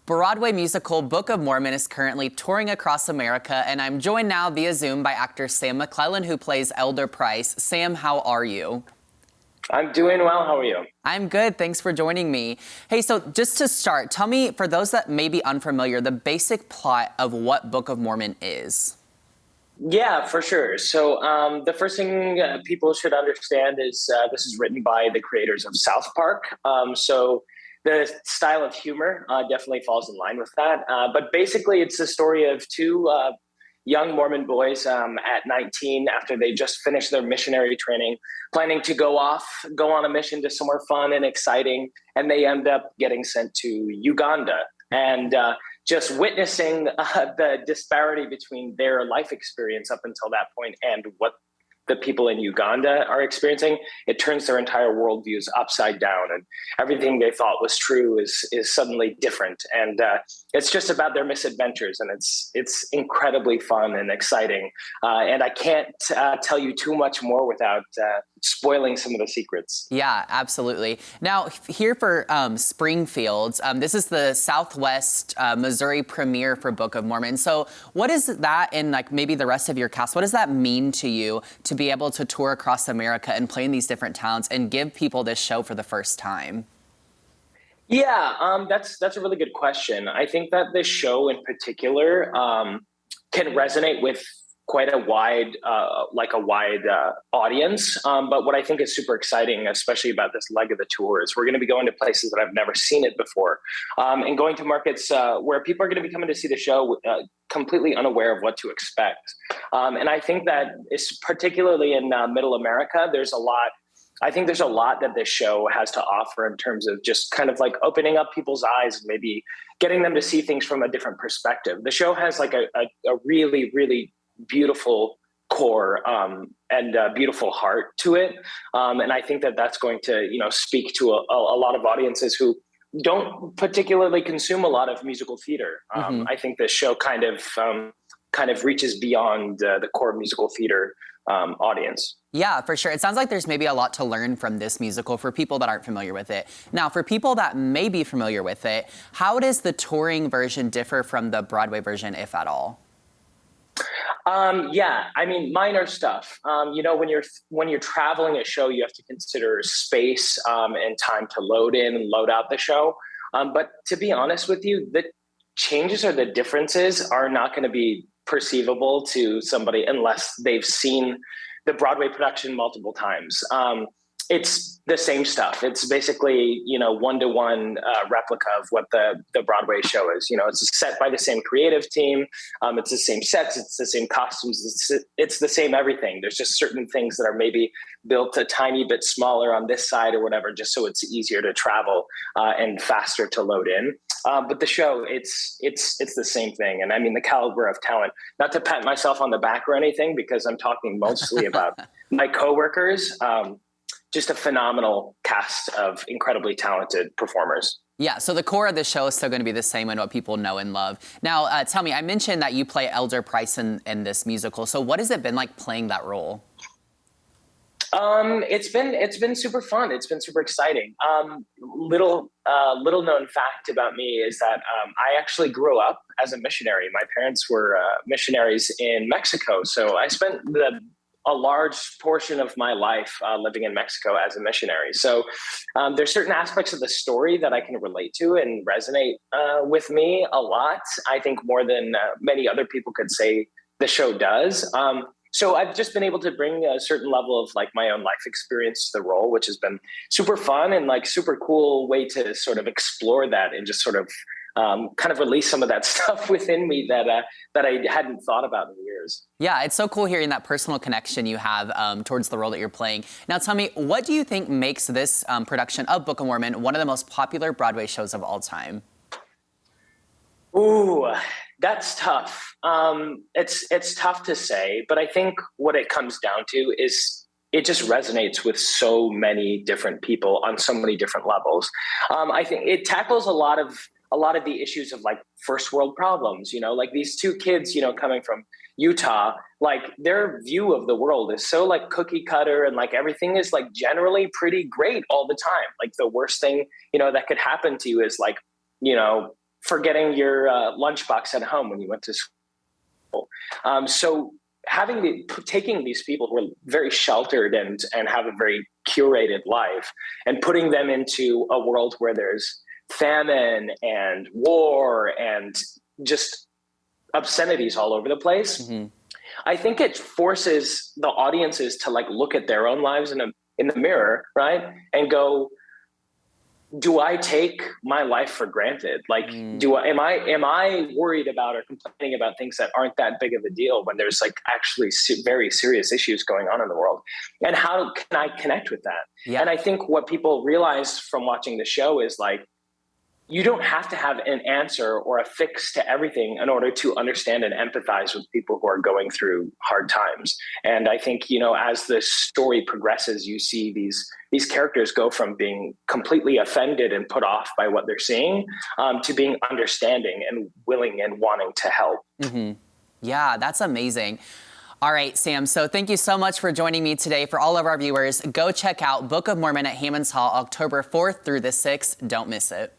Broadway musical Book of Mormon is currently touring across America, and I'm joined now via Zoom by actor Sam McClellan, who plays Elder Price. Sam, how are you? I'm doing well. How are you? I'm good. Thanks for joining me. Hey, so just to start, tell me, for those that may be unfamiliar, the basic plot of what Book of Mormon is. Yeah, for sure. So the first thing people should understand is this is written by the creators of South Park. So the style of humor definitely falls in line with that. But basically, it's the story of two young Mormon boys at 19 after they just finished their missionary training, planning to go on a mission to somewhere fun and exciting. And they end up getting sent to Uganda. And just witnessing the disparity between their life experience up until that point and what the people in Uganda are experiencing, it turns their entire worldviews upside down, and everything they thought was true is suddenly different. And it's just about their misadventures, and it's incredibly fun and exciting. And I can't tell you too much more without spoiling some of the secrets. Yeah, absolutely. Now, here for Springfield, this is the Southwest Missouri premiere for Book of Mormon. So what is that, and like maybe the rest of your cast, what does that mean to you to be able to tour across America and play in these different towns and give people this show for the first time? Yeah, that's a really good question. I think that this show in particular can resonate with quite a wide audience. But what I think is super exciting, especially about this leg of the tour, is we're going to be going to places that I've never seen it before, and going to markets where people are going to be coming to see the show completely unaware of what to expect. And I think that it's particularly in Middle America, I think there's a lot that this show has to offer in terms of just kind of like opening up people's eyes and maybe getting them to see things from a different perspective. The show has like a really, really beautiful core and a beautiful heart to it. And I think that that's going to, speak to a lot of audiences who don't particularly consume a lot of musical theater. I think this show kind of reaches beyond the core musical theater audience. Yeah, for sure. It sounds like there's maybe a lot to learn from this musical for people that aren't familiar with it. Now, for people that may be familiar with it, how does the touring version differ from the Broadway version, if at all? Yeah, I mean, minor stuff. When you're traveling a show, you have to consider space and time to load in and load out the show. But to be honest with you, the changes or the differences are not going to be perceivable to somebody unless they've seen the Broadway production multiple times. It's the same stuff. It's basically, one-to-one replica of what the Broadway show is. It's set by the same creative team. It's the same sets. It's the same costumes. It's the same everything. There's just certain things that are maybe built a tiny bit smaller on this side or whatever, just so it's easier to travel and faster to load in. But the show, it's the same thing. And I mean, the caliber of talent, not to pat myself on the back or anything, because I'm talking mostly about my coworkers, just a phenomenal cast of incredibly talented performers. Yeah, so the core of the show is still going to be the same and what people know and love. Now, tell me, I mentioned that you play Elder Price in this musical. So what has it been like playing that role? It's been super fun. It's been super exciting. Little known fact about me is that I actually grew up as a missionary. My parents were missionaries in Mexico, so I spent a large portion of my life living in Mexico as a missionary. So there's certain aspects of the story that I can relate to and resonate with me a lot. I think more than many other people could say the show does. So I've just been able to bring a certain level of like my own life experience to the role, which has been super fun and like super cool way to sort of explore that and just sort of kind of release some of that stuff within me that I hadn't thought about in years. Yeah, it's so cool hearing that personal connection you have towards the role that you're playing. Now tell me, what do you think makes this production of Book of Mormon one of the most popular Broadway shows of all time? Ooh, that's tough. It's tough to say, but I think what it comes down to is it just resonates with so many different people on so many different levels. I think it tackles a lot of the issues of like first world problems, like these two kids, coming from Utah, like their view of the world is so like cookie cutter and like everything is like generally pretty great all the time. Like the worst thing, that could happen to you is like, forgetting your lunchbox at home when you went to school. So taking these people who are very sheltered and have a very curated life and putting them into a world where there's famine and war and just obscenities all over the place. Mm-hmm. I think it forces the audiences to like look at their own lives in the mirror, right? And go, do I take my life for granted? Like, am I worried about or complaining about things that aren't that big of a deal when there's like actually very serious issues going on in the world? And how can I connect with that? Yeah. And I think what people realize from watching the show is like, you don't have to have an answer or a fix to everything in order to understand and empathize with people who are going through hard times. And I think, as the story progresses, you see these characters go from being completely offended and put off by what they're seeing to being understanding and willing and wanting to help. Mm-hmm. Yeah, that's amazing. All right, Sam, so thank you so much for joining me today. For all of our viewers, go check out Book of Mormon at Hammons Hall, October 4th through the 6th. Don't miss it.